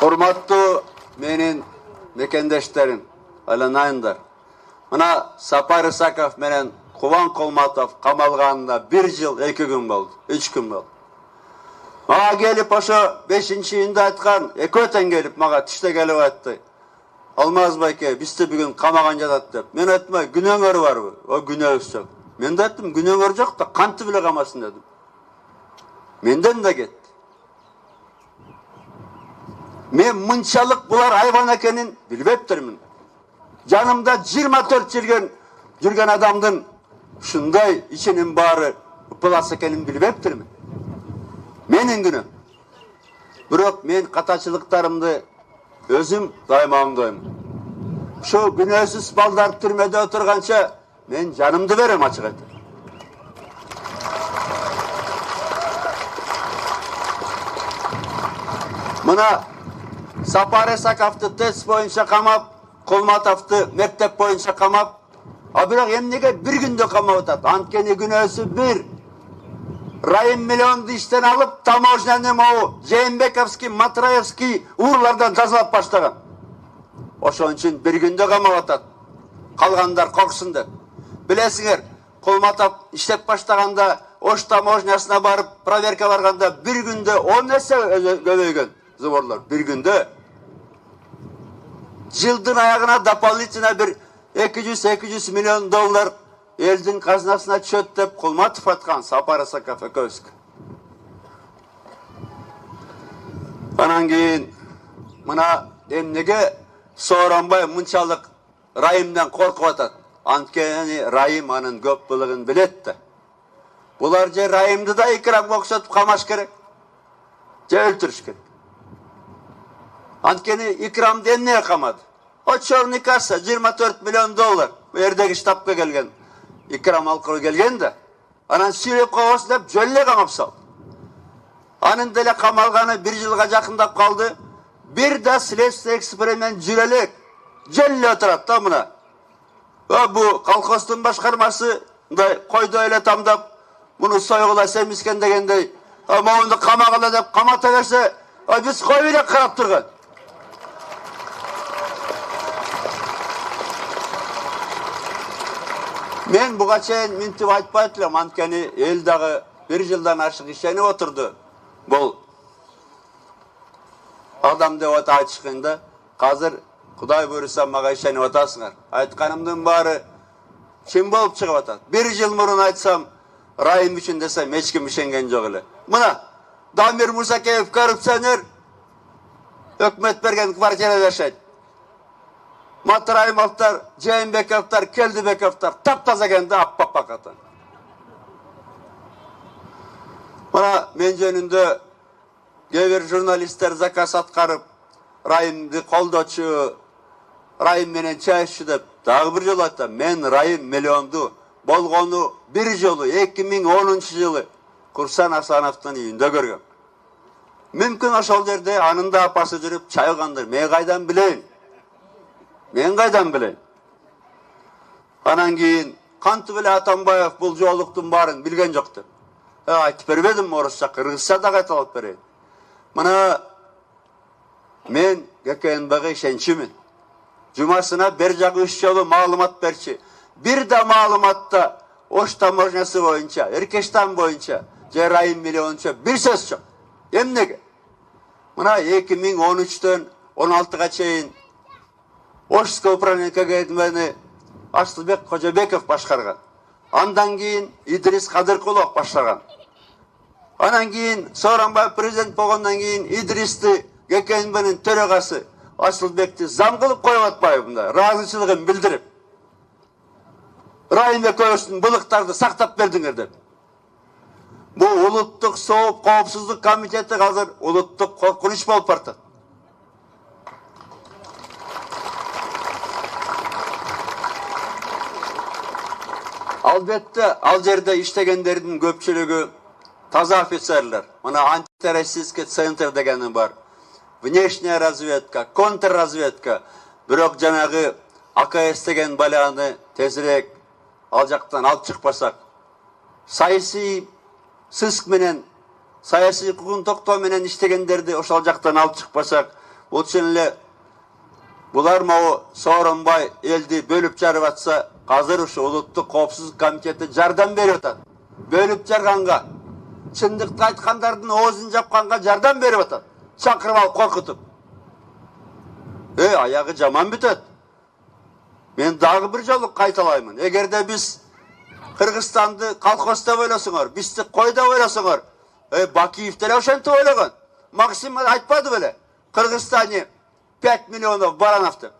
Hurmattуу менин мекендештерим, айланайындар. Мына Сапар Исаков менен Кубан Колматов камалганына 1 жыл 2 күн болду, 3 күн болду. Мага келип ошо 5-июнда айткан, экөөтөн келип мага түштө келип айтты. Алмаз байке, бизди бүгүн камаган жатат деп. Мен айттым, күнөөңөр барбы? О, күнөөбүз жок. Мен да айттым, күнөөңөр жок да кантип эле камасын дедим. Менден да кетти. Мен мынчалык булар айбан экенин билбептирмин. Жанымда 24 жыл жүргөн адамдын ушундай ичинин баары ыкпалас экенин билбептирмин. Менин күнөөм. Бирок мен катачылыктарымды өзүм дайыма оңдойм. Ошо күнөөсүз балдар түрмөдө отурганча мен жанымды берем, ачык айтып. Мына Сапар Исаковду тест боюнча камап, Колматовду мектеп боюнча камап, а бирок эмнеге 1 күндө камап атат? Анткени күнөөсү бир. Райым миллионду иштен алып, таможняны могу Жээнбековский, Матраевский уурлардан тазалап баштаган. Ошон үчүн 1 күндө камап атат. Калгандар корксун деп. Билесиңер, Колматов иштеп баштаганда, Ош таможнясына барып, проверка барганда 1 күндө 10 эсе көбөйгөн заборлар. 1 күндө. Жылдын аягына дополнительно бир 200-200 миллион доллар элдин казынасына түшөт деп Колматов айткан, Сапар Исаков экөөбүз. Анан кийин мына эмнеге Сооронбай мынчалык Райымдан коркуп атат? Анткени Райым анын көп былыгын билет да. Булар же Райымды да Икрамга окшотуп камаш керек, же өлтүрүш керек. Анткени Икрамды эмнеге камады? Очерный касса 24 миллион доллар. Бу жердеги штабка келген. Икрам алкылуу келген да. Анан сүйрөп койбосун деп жөлле камап салды. Анын деле камалганы 1 жылга жакындап калды. Бир да следственный эксперимент жүрө элек. Жөлле отурат да мына. Бу колхоздун башкармасы мындай койдой эле тамдап, муну сойгулас эмискен дегендей, моунду камагыла деп камата берсе, биз коюп элек карап турган. Мен буга чейин минтип айтпайт элем, анткени эл дагы 1 жылдан ашык ишенип отурду. Бул адам деп айтышкан да, азыр Кудай буйруса мага ишенип атасыңар. Айтканымдын баары чын болуп чыгып атат. 1 жыл мурун айтсам, Райым үчүн десем, эч ким ишенген жок эле. Мына Дамир Мусакеев коррупционер, өкмөт берген квартирада жашайт. Матраимовтар, Жээнбековтар, Келдибековтар таптаза экенде аппак бакатын. Мына мен жөнүндө кээ бир журналисттер заказ аткарып, Райымды колдочу, Райым менен чайчу деп дагы бир жолу айттым. Мен Райым миллионду болгону 1 жолу 2010 жылы Курсан Асановдун үйүндө көргөм. Мүмкүн ошол жерде анын да апасы жүрүп чай кылгандыр. Мен кайдан билейин? Мен кайдан билейин? Анан кийин кантип эле Атамбаев бул жоолуктун баарын билген жок деп. Айтып бербедим орусча, кыргызча да кайталап берейин. Мына мен ГКНБга ишенчимин. Жумасына бир жагы 3 жолу маалымат берчи. Бир да маалыматта Ош таможнясы боюнча, Эркештан боюнча, же Райым миллионча бир сөз жок. Эмнеге? Мына 2013-төн 16-га чейин Ошское управление КГБны Асылбек Кожобеков башкарган. Андан кийин Идрис Кадыркулов баштаган. Анан кийин Сооронбай президент болгондон кийин Идристи ГКНБнын төрөгасы Асылбекти зам кылып коюп атпайбы, ыраазычылыгын билдирип. Райым экөөбүздүн былыктарды сактап бердиңер деп. Бу улуттук сооп коопсуздук комитети азыр улуттук коркунуч болуп бартат. Албетте, ал жерде иштегендердин көпчүлүгү таза офицерлер. Мына антитеррористический центр дегени бар. Внешняя разведка, контрразведка. Бирок жанагы АКС деген баланы тезирээк ал жактан алып чыкпасак, саясий сыск менен, саясий укугун токтоо менен иштегендерди ошол жактан алып чыкпасак, Бұл ченле бұлар мау Сооронбай елді бөліп жарып атса, қазір ұшы ұлттық қауіпсіздік комитеті жардам беріп атады. Бөліп жарғанға, шындықты айтқандардың оғызын жапқанға жардам беріп атады. Шақырып алып қорқытып. Аяғы жаман бітеді. Мен дағы бір жолы қайталаймын. Егерде біз Қырғызстанды колхозда ойласыңар, бізді қойда ойласыңар. Бакиевтер ошентип ойлаған. Максим айтпады беле. Кыргызстане 5 миллионов баранов деп.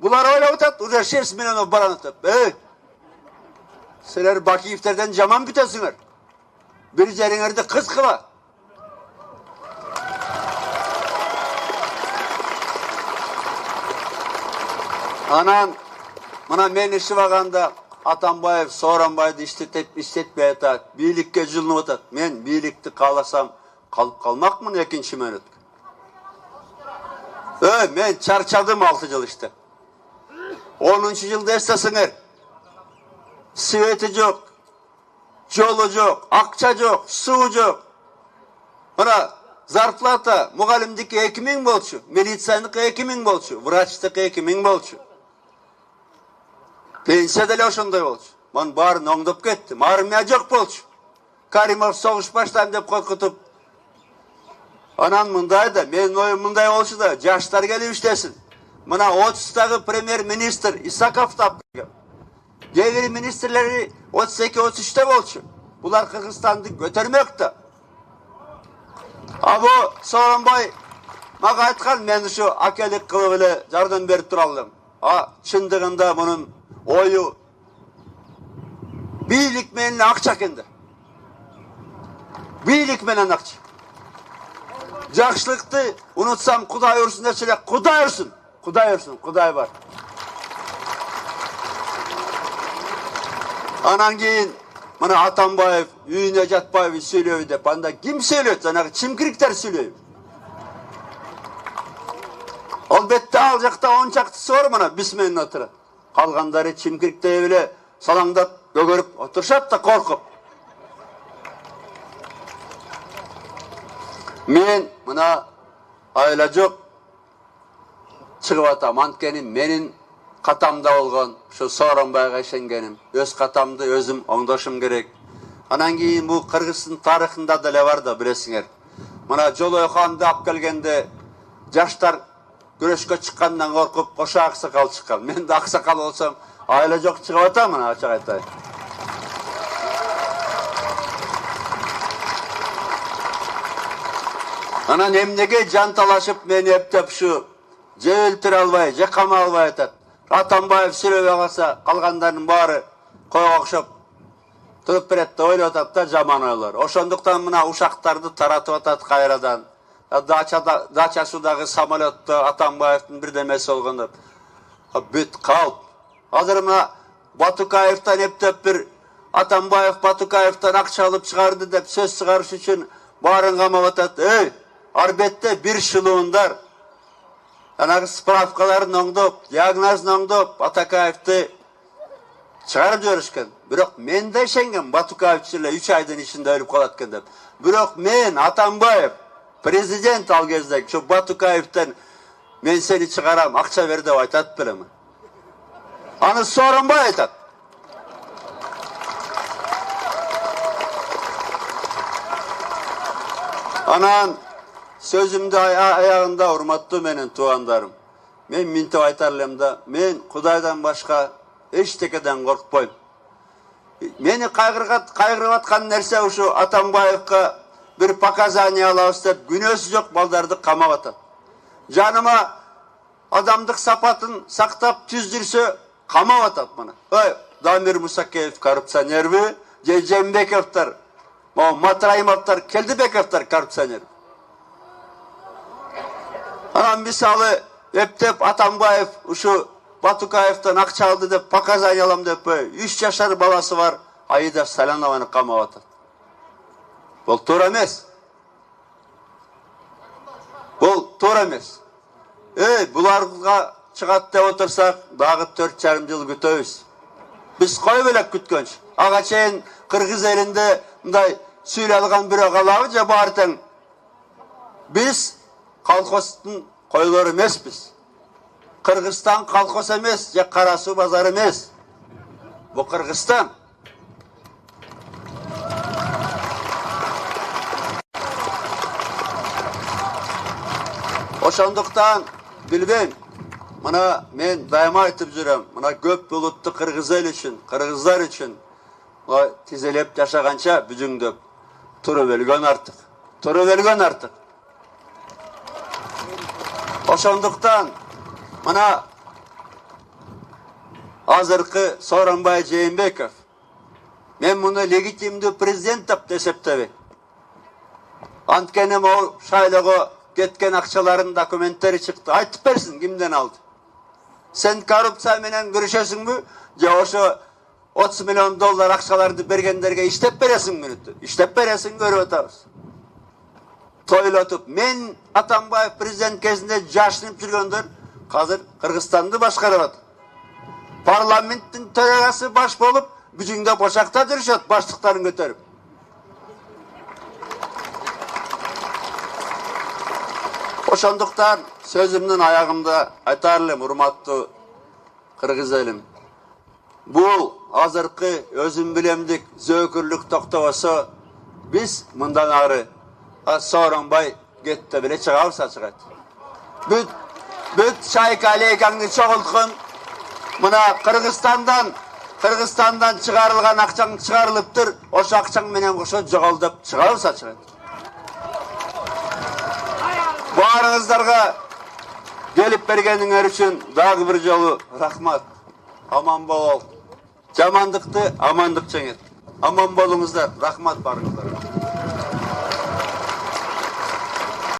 Булар ойлап атат, уже 6 миллионов баранов деп. Силер Бакиевтерден жаман бүтесиңер. Bir жериңерди кыз кыла. Анан мына мен ишибаганда Атамбаев Сооронбайды иштетпей атат, бийликке жылынып атат. Мен бийликти кааласам калып калмакмын экинчи мөөнөткө. Мен чарчадым 6 жыл иштеп. 10-нчы жылда эстесиңер. Свети жок, жолу жок, акча жок, суу жок. Мына зарплата мугалимдики 2000 болчу, милицияныкы 2000 болчу, врачтыкы 2000 болчу. Пенсия деле ошондой болчу. Мен баарын оңдоп кеттим. Армия жок болчу. Каримов согуш баштайм деп коркутуп. Анан мындай да, менин оюм мындай болчу да, жаштар келип иштесин. Мына 30-тагы премьер-министр Исаков тапкан. Кээ министрлери 32-33-те болчу. Булар Кыргызстанды көтөрмөк да. Абу Сооронбай мага айткан, мен ушу акелик кылып эле жардам берип тура алдым. Чындыгында мунун ою бийлик менен акча экенди. Бийлик менен акча. Жакшылыкты унутсам Кудай урсун деп эле, Кудай урсун. Кудай урсун, Кудай бар. Анан кийин мына Атамбаев үйүнө жатпайбы сүйлөбү деп, анда ким сүйлөйт? Жанагы чимкириктер сүйлөйбү. Албетте ал жакта 10 чактысы бар мына бисменин отурат. Калгандары чимкириктей эле салаңдап көгөрүп отурушат да коркуп. Мен мына айла жок чыгып атам. Анткени менин катамда болгон ушу Сооронбайга ишенгеним. Өз катамды өзүм оңдошум керек. Анан кийин бул Кыргыздын тарыхында деле бар да, билесиңер. Мына Жолой ханды алып келгенде жаштар күрөшкө чыккандан коркуп кошо аксакал чыккан. Мен да аксакал болсом айла жок чыгып атам, мына ачык айтайын. Анан эмнеге жан талашып мени эптеп ушу же өлтүрө албай, же кама албай атат. Атамбаев сүйлөбөй калса, калгандарынын баары койго окшоп туруп берет деп ойлоп атат да, жаман ойлор. Ошондуктан мына ушактарды таратып атат кайрадан. Дачасудагы самолетто Атамбаевдин бирдемеси болгон деп. Бүт калп. Азыр мына Батукаевтан эптеп бир Атамбаев Батукаевтан акча алып чыгарды деп сөз чыгарыш үчүн баарын камап атат. Арбетте бир шылуундар. Анагы справкаларын оңдоп, диагнозун оңдоп, Атакаевди чыгарып жиберишкен. Бирок мен да ишенгем, Батукаев эле 3 айдын ичинде өлүп калат экен деп. Бирок мен Атамбаев президент ал кезде şu Батукаевтен мен сени чыгарам, акча бер деп айтат белем. Аны Сооронбай айтат. Анан сөзүмдү аягында, урматтуу менин туугандарым. Мен минтип айтар элем да, мен Кудайдан башка эчтекеден коркпойм. Мени кайгырып аткан нерсе ушу Атамбаевка bir показания алабыз деп күнөөсү жок балдарды камап атат. Жаныма адамдык сапатын сактап түздүрсө камап атат мына. Дамир Мусакеев коррупционерби, же Жээнбековдор, Матраимовдор, Келдибековдор коррупционер. Анан мисалы эптеп Атамбаев ушу Батукаевден акча алды деп показания алам деп 3 жашар баласы бар Аида Салянованы камап атат. Бұл туура эмес. Бұл туура эмес. Буларга чыгат деп отурсак, дагы 4,5 жыл күтөбүз. Биз койуп элек күткөнчү. Ага чейин Кыргыз элинде мындай сүйлөй алган бирөө калабы же бар тең. Биз колхоздун koylar emesmiz. Kırgızstan kolxoz emes, ya Karasu bazar emes. Bu Kırgızstan. Oşonduktan bilbem, mana men daima aytып жүрөm, mana köp bulutlu Kırgız el için, Kırgızlar için tizelep yaşagança büzüngдөp turup ölgön artık. Turup ölgön artık. Oşonduktan mana azırkı Sooronbay Jээнбеков men bunu legitimdi prezident dep esептебейм. Antkeni o şaylығы ketken akçaların dokumentleri çıktı. Aytıp bersin kimden aldı? Sen korrupsiya menen görüşesin mi? Ya oşo 30 milyon dolar akçalarını bergenlerge iştep beresin günütü. İştep beresin görüp atabız. Toylatıp men Atambayev prezident kezinde jaşınıp жүрgөндөр hazır Kırgızstan'dı başkarabat. Parlamentin төрagасы baş bolup büzüngde boşakta duruşat başlıklarını götürüp. Oşonduktan sözümdün ayağımda aytarlım, urmatlı Kırgız elim. Bu azırkı özüm bilemdik zökürlük toktabası biz mından ağrı Sooronbay gette bile çıkarsa çıkart. Büt Şaykali ekanını çoğultkun mına Kırgızstan'dan çıkarılgan akçan çıkarılıptır. Oşo akçan menen koşu çoğuldap çıkarsa çıkart. Bu arаңыздарга gelip bergeniңер üçün dagı bir jolu rahmat. Aman bol. Jamandıkты amandык жеңет. Aman bolуңуздар. Rahmat barыңыздар.